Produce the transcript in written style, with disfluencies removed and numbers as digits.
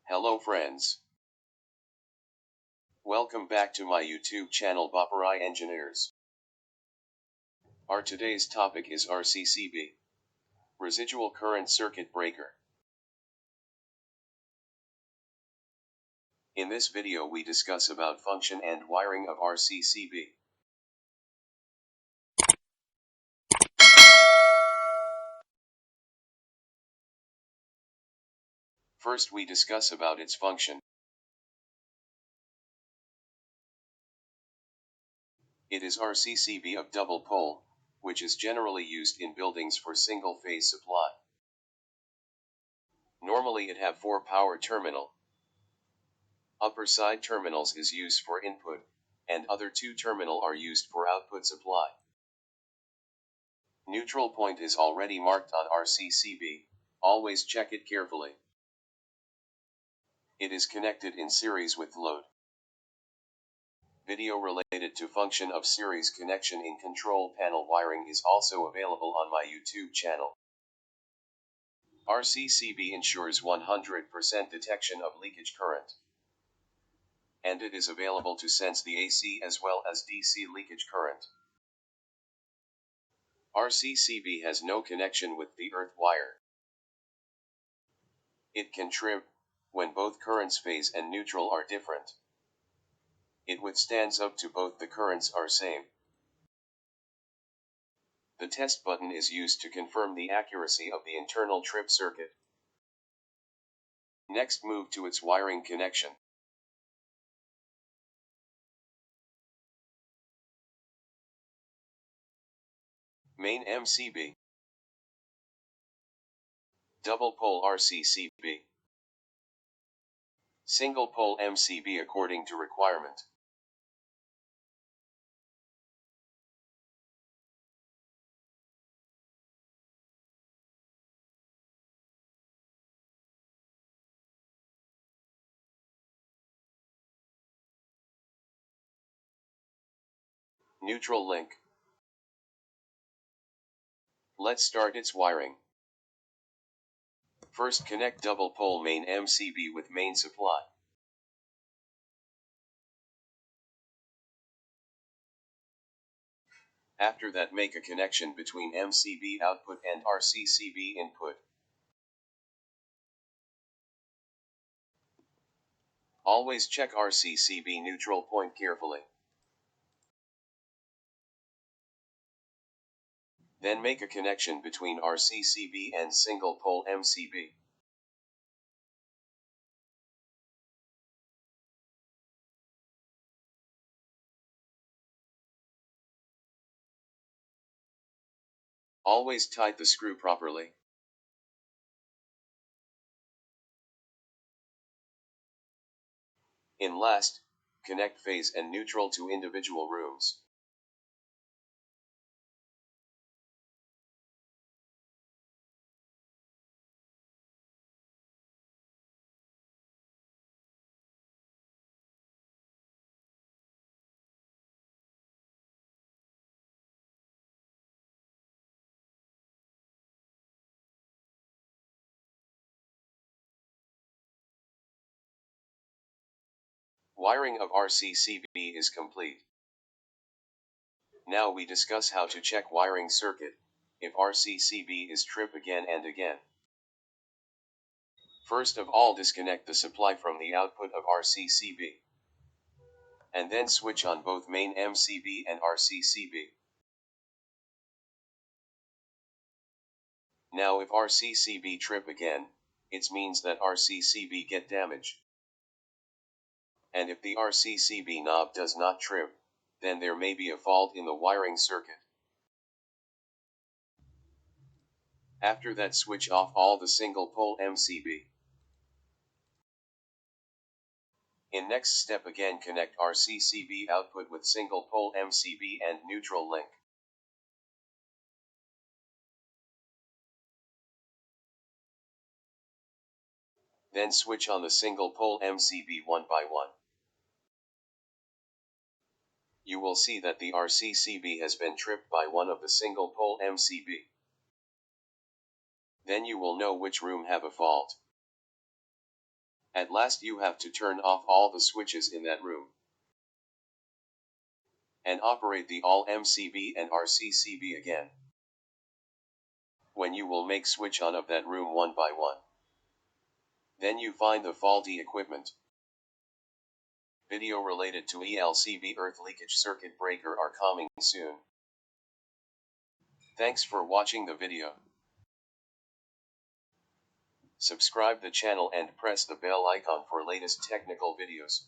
Hello friends. Welcome back to my YouTube channel Bopperai Engineers. Our today's topic is RCCB, Residual Current Circuit Breaker. In this video we discuss about function and wiring of RCCB. First we discuss about its function. It is RCCB of double pole, which is generally used in buildings for single-phase supply. Normally it have 4 power terminal. Upper side terminals is used for input, and other 2 terminal are used for output supply. Neutral point is already marked on RCCB, always check it carefully. It is connected in series with load. Video related to function of series connection in control panel wiring is also available on my YouTube channel. RCCB ensures 100% detection of leakage current. And it is available to sense the AC as well as DC leakage current. RCCB has no connection with the earth wire. It can trip when both currents phase and neutral are different. It withstands up to both the currents are same. The test button is used to confirm the accuracy of the internal trip circuit. Next move to its wiring connection. Main MCB. Double pole RCCB. Single pole MCB according to requirement. Neutral link. Let's start its wiring. First connect double pole main MCB with main supply. After that make a connection between MCB output and RCCB input. Always check RCCB neutral point carefully. Then make a connection between RCCB and single pole MCB. Always tight the screw properly. In last, connect phase and neutral to individual rooms. Wiring of RCCB is complete. Now we discuss how to check wiring circuit, if RCCB is trip again and again. First of all disconnect the supply from the output of RCCB. And then switch on both main MCB and RCCB. Now if RCCB trip again, it means that RCCB get damaged. And if the RCCB knob does not trip, then there may be a fault in the wiring circuit. After that switch off all the single pole MCB. In next step again connect RCCB output with single pole MCB and neutral link. Then switch on the single pole MCB one by one. You will see that the RCCB has been tripped by one of the single pole MCB. Then you will know which room have a fault. At last you have to turn off all the switches in that room and operate the all MCB and RCCB again. When you will make switch on of that room one by one. Then you find the faulty equipment. Video related to ELCB earth leakage circuit breaker are coming soon. Thanks for watching the video. Subscribe the channel and press the bell icon for latest technical videos.